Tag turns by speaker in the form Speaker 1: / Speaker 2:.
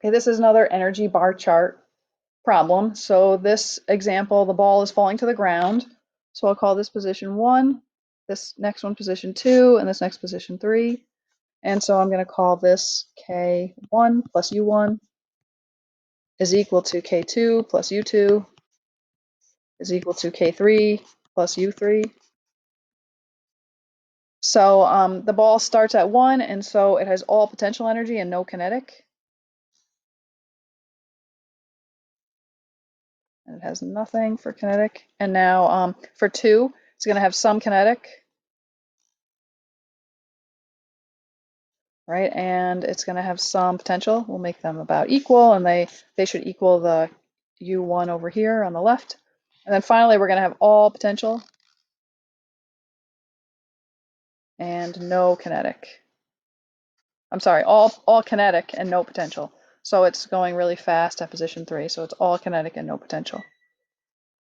Speaker 1: Okay, this is another energy bar chart problem. So this example, the ball is falling to the ground. So I'll call this position 1, this next one position 2, and this next position 3. And so I'm going to call this K1 plus U1 is equal to K2 plus U2 is equal to K3 plus U3. So the ball starts at 1, and so it has all potential energy and no kinetic. And it has nothing for kinetic. And now for 2, it's going to have some kinetic, right? And it's going to have some potential. We'll make them about equal, and they should equal the U1 over here on the left. And then finally, we're going to have all potential and no kinetic. I'm sorry, all kinetic and no potential. So it's going really fast at position 3. So it's all kinetic and no potential.